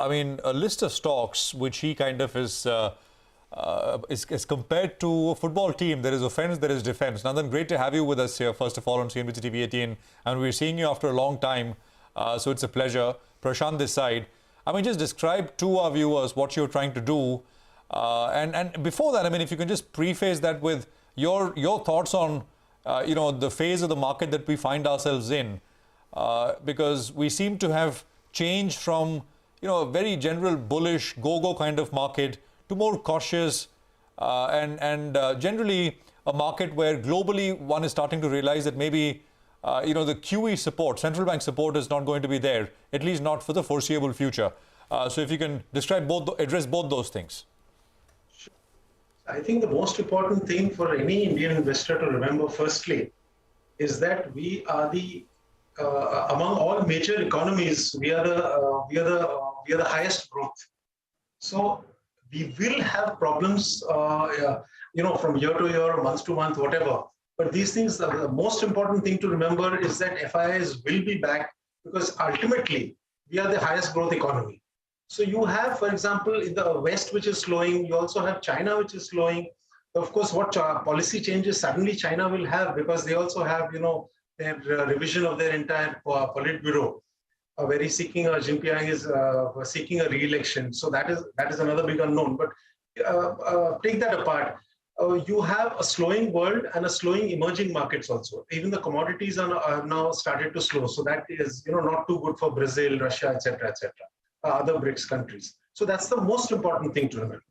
I mean, a list of stocks which he kind of is compared to a football team. There is offense, there is defense. Nandan, great to have you with us here, first of all, on CNBC TV 18. And we're seeing you after a long time, so it's a pleasure. Prashant this side. I mean, just describe to our viewers what you're trying to do. And before that, I mean, if you can just preface that with your thoughts on, the phase of the market that we find ourselves in. Because we seem to have changed from, a very general bullish go-go kind of market to more cautious and generally a market where globally one is starting to realize that maybe, the QE support, central bank support is not going to be there, at least not for the foreseeable future. So if you can address both those things. I think the most important thing for any Indian investor to remember firstly is that we are among all major economies, we are the highest growth. So we will have problems, from year to year, month to month, whatever. But these things, the most important thing to remember is that FIIs will be back because ultimately we are the highest growth economy. So you have, for example, in the West, which is slowing, you also have China, which is slowing. Of course, what policy changes suddenly China will have, because they also have, their revision of their entire Politburo, where he's seeking, Jinping is seeking a re-election. So that is another big unknown. But take that apart. You have a slowing world and a slowing emerging markets also. Even the commodities are now started to slow. So that is, not too good for Brazil, Russia, etc., other BRICS countries. So that's the most important thing to remember.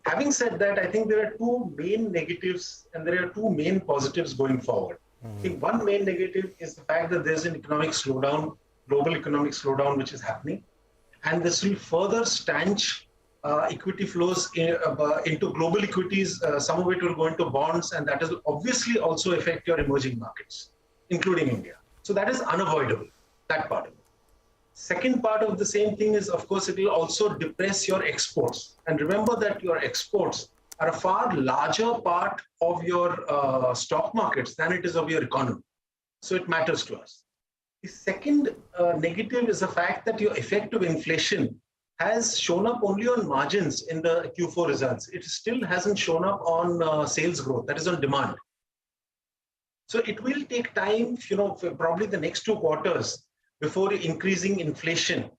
Having said that, I think there are two main negatives and there are two main positives going forward. I think one main negative is the fact that there's an economic slowdown, global economic slowdown, which is happening. And this will further stanch equity flows into global equities. Some of it will go into bonds, and that will obviously also affect your emerging markets, including India. So that is unavoidable, that part of it. Second part of the same thing is, of course, it will also depress your exports. And remember that your exports are a far larger part of your stock markets than it is of your economy. So it matters to us. The second negative is the fact that your effective inflation has shown up only on margins in the Q4 results. It still hasn't shown up on sales growth, that is on demand. So it will take time, for probably the next 2 quarters before increasing inflation,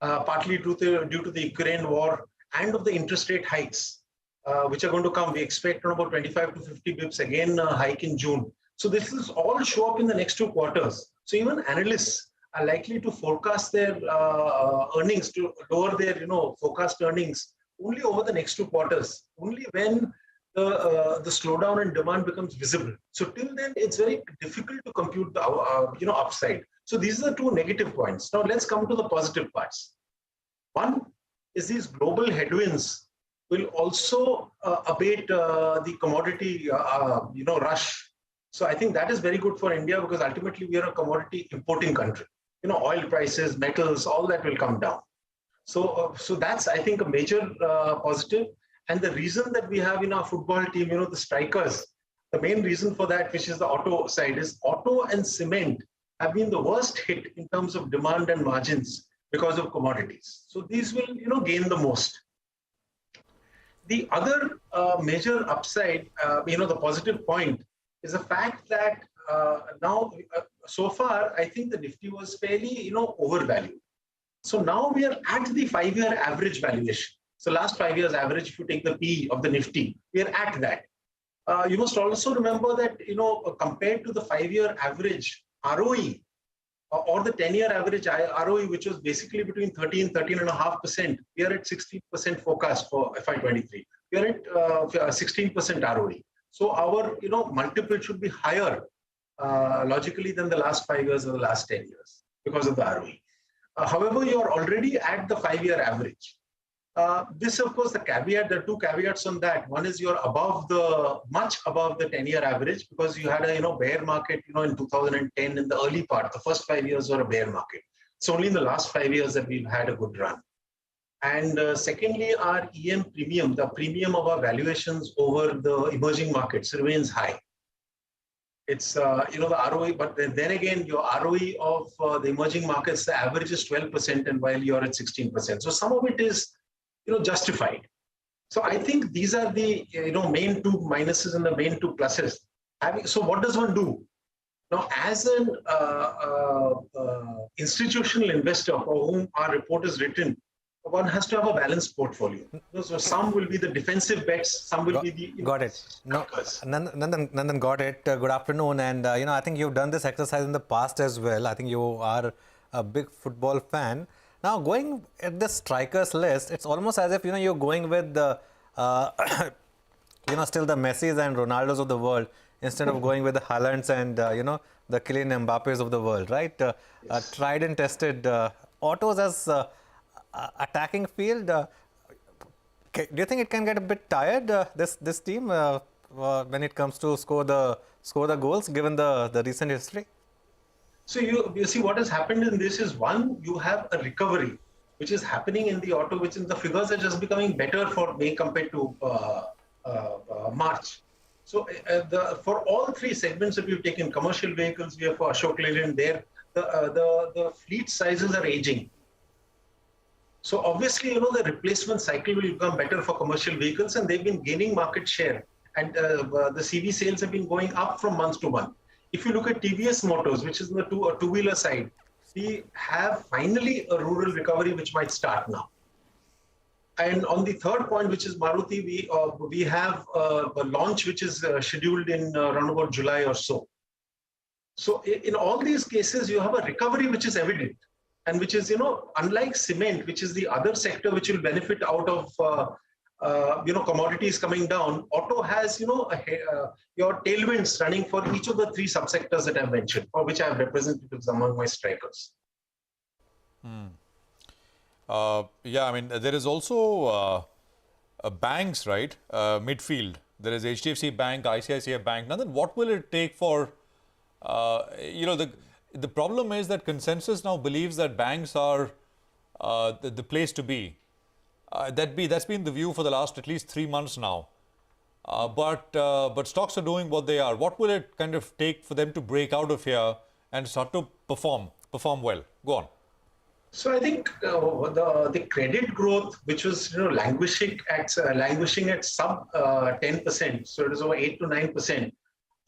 partly due to the Ukraine war and of the interest rate hikes, which are going to come. We expect about 25 to 50 bips again hike in June. So this will all show up in the next 2 quarters. So even analysts are likely to forecast their earnings, to lower their forecast earnings only over the next 2 quarters, only when the slowdown in demand becomes visible. So till then, it's very difficult to compute the upside. So these are the two negative points. Now let's come to the positive parts. One is these global headwinds will also abate the commodity rush. So I think that is very good for India, because ultimately we are a commodity importing country. Oil prices, metals, all that will come down. So that's, I think, a major positive. And the reason that we have in our football team, the strikers, the main reason for that, which is the auto side, is auto and cement have been the worst hit in terms of demand and margins because of commodities. So these will, gain the most. The other major upside, the positive point, is the fact that now, so far, I think the Nifty was fairly, overvalued. So now we are at the 5-year average valuation. So last 5 years average, if you take the P of the Nifty, we are at that. You must also remember that, compared to the 5-year average ROE or the 10-year average ROE, which was basically between 13.5%, we are at 16% forecast for FY23. We are at 16% ROE. So our, multiple should be higher logically than the last 5 years or the last 10 years because of the ROE. However, you are already at the 5-year average. This, of course, there are two caveats on that. One is you're much above the 10-year average, because you had a bear market in 2010 in the early part. The first 5 years were a bear market. It's only in the last 5 years that we've had a good run. And secondly, our EM premium, the premium of our valuations over the emerging markets, remains high. It's the ROE, but then again, your ROE of the emerging markets, the average is 12%, and while you're at 16%. So some of it is, justified. So I think these are the main two minuses and the main two pluses. So what does one do? Now, as an institutional investor for whom our report is written, one has to have a balanced portfolio. So some will be the defensive bets, some will be the... Got it. No, Nandan, got it. Good afternoon. And, I think you've done this exercise in the past as well. I think you are a big football fan. Now, going at the strikers list, it's almost as if, you're going with the, still the Messis and Ronaldos of the world instead of going with the Haalands and, the Kylian Mbappes of the world, right? Yes. Tried and tested autos as attacking field. Do you think it can get a bit tired, this team, when it comes to score the goals, given the recent history? So you see what has happened in this is, one, you have a recovery which is happening in the auto, which in the figures are just becoming better for May compared to March. So for all three segments that we've taken, commercial vehicles, we have for Ashok Leyland there, the fleet sizes are aging. So obviously, the replacement cycle will become better for commercial vehicles, and they've been gaining market share. And the CV sales have been going up from month to month. If you look at TVS Motors, which is the two-wheeler side, we have finally a rural recovery which might start now. And on the third point, which is Maruti, we have a launch which is scheduled in around about July or so. So in all these cases, you have a recovery which is evident. And which is, unlike cement, which is the other sector which will benefit out of, commodities coming down, auto has, your tailwinds running for each of the three subsectors that I've mentioned, for which I have representatives among my strikers. Yeah, I mean, there is also banks, right? Midfield. There is HDFC Bank, ICICI Bank. Nandan, what will it take for, the problem is that consensus now believes that banks are the place to be. That's been the view for the last at least 3 months now. But stocks are doing what they are. What will it kind of take for them to break out of here and start to perform well? Go on. So I think the credit growth, which was languishing at sub 10%, so it is over 8 to 9%.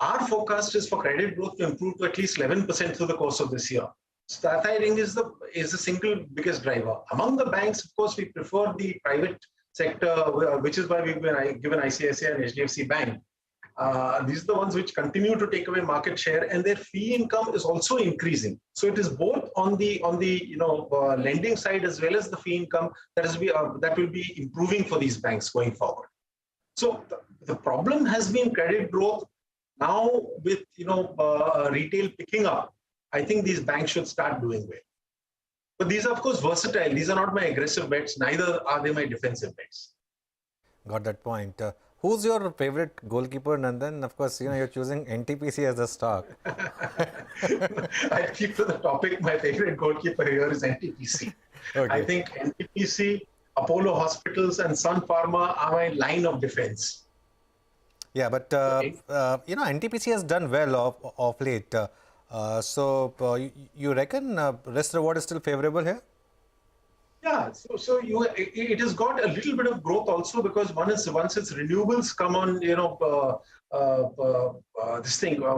Our forecast is for credit growth to improve to at least 11% through the course of this year. So that, I think, is the single biggest driver. Among the banks, of course, we prefer the private sector, which is why we've been given ICICI and HDFC Bank. These are the ones which continue to take away market share, and their fee income is also increasing. So it is both on the lending side as well as the fee income that will be improving for these banks going forward. So the problem has been credit growth. Now with retail picking up, I think these banks should start doing well. But these are, of course, versatile. These are not my aggressive bets. Neither are they my defensive bets. Got that point. Who's your favorite goalkeeper, Nandan? Of course, you're choosing NTPC as a stock. I keep to the topic. My favorite goalkeeper here is NTPC. Okay. I think NTPC, Apollo Hospitals, and Sun Pharma are my line of defense. Yeah, but NTPC has done well of late. So you reckon risk reward is still favorable here? Yeah, so it has got a little bit of growth also, because once its renewables come on,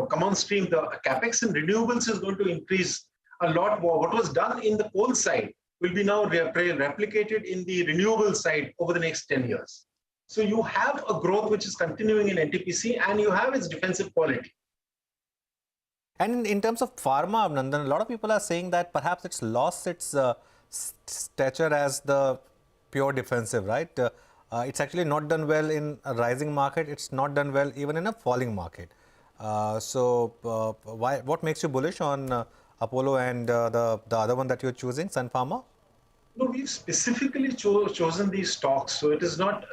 come on stream, the capex in renewables is going to increase a lot more. What was done in the coal side will be now replicated in the renewable side over the next 10 years. So you have a growth which is continuing in NTPC, and you have its defensive quality. And in terms of pharma, Nandan, a lot of people are saying that perhaps it's lost its stature as the pure defensive, right? It's actually not done well in a rising market. It's not done well even in a falling market. What makes you bullish on Apollo and the other one that you're choosing, Sun Pharma? No, we've specifically chosen these stocks. So it's not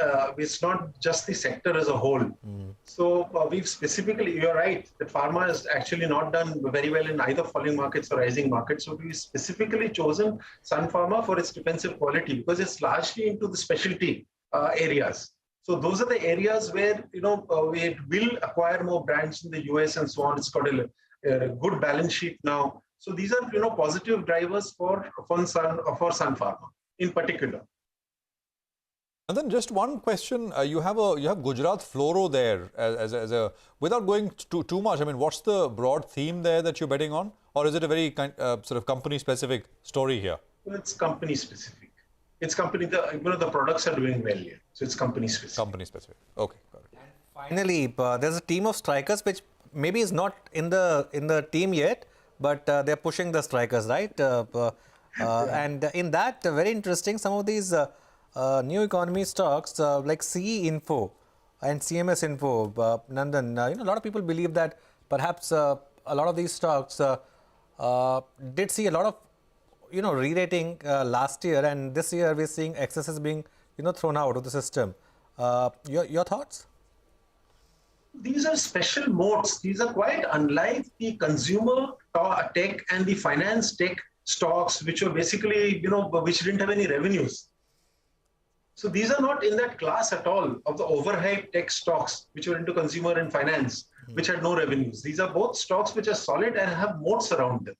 just the sector as a whole. So we've specifically, you're right, that pharma has actually not done very well in either falling markets or rising markets. So we've specifically chosen Sun Pharma for its defensive quality, because it's largely into the specialty areas. So those are the areas where we will acquire more brands in the US and so on. It's got a good balance sheet now. So these are positive drivers for Sun Pharma in particular. And then just one question: you have Gujarat Fluoro there as a without going too much. I mean, what's the broad theme there that you're betting on, or is it a very sort of company specific story here? Well, it's company specific. It's company. The products are doing well here, so it's company specific. Company specific. Okay, got it. Finally, there's a team of strikers which maybe is not in the team yet, but they're pushing the strikers, right? And in that, very interesting, some of these new economy stocks like CE Info and CMS Info, Nandan, a lot of people believe that perhaps a lot of these stocks did see a lot of re-rating last year, and this year we're seeing excesses being thrown out of the system. Your thoughts? These are special modes. These are quite unlike the consumer tech and the finance tech stocks, which were basically, which didn't have any revenues. So these are not in that class at all of the overhyped tech stocks, which were into consumer and finance, which had no revenues. These are both stocks which are solid and have moats around them.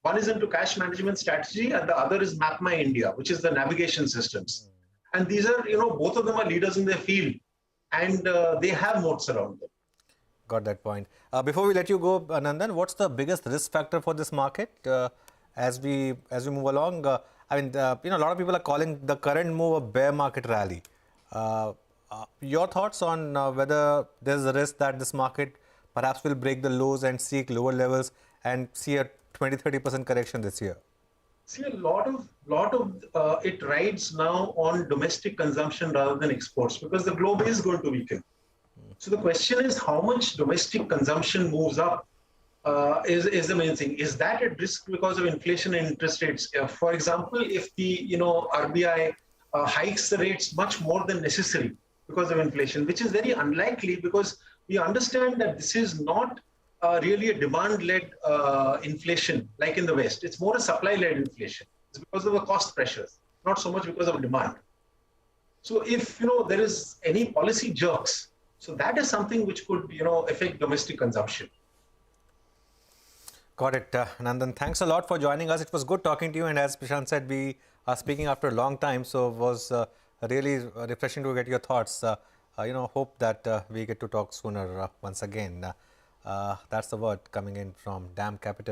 One is into cash management strategy, and the other is MapMyIndia, which is the navigation systems. And these are, both of them are leaders in their field, and they have moats around them. Got that point. Before we let you go, Nandan, what's the biggest risk factor for this market as we move along? A lot of people are calling the current move a bear market rally. Your thoughts on whether there's a risk that this market perhaps will break the lows and seek lower levels and see a 20-30% correction this year? See, a lot of it rides now on domestic consumption rather than exports, because the globe is going to weaken. So the question is how much domestic consumption moves up is the main thing. Is that at risk because of inflation and interest rates? For example, if the RBI hikes the rates much more than necessary because of inflation, which is very unlikely, because we understand that this is not really a demand-led inflation like in the West. It's more a supply-led inflation. It's because of the cost pressures, not so much because of demand. So if there is any policy jerks, so that is something which could affect domestic consumption. Got it. Nandan, thanks a lot for joining us. It was good talking to you, and as Prashant said, we are speaking after a long time, so it was really refreshing to get your thoughts. Hope that we get to talk sooner once again. That's the word coming in from DAM Capital.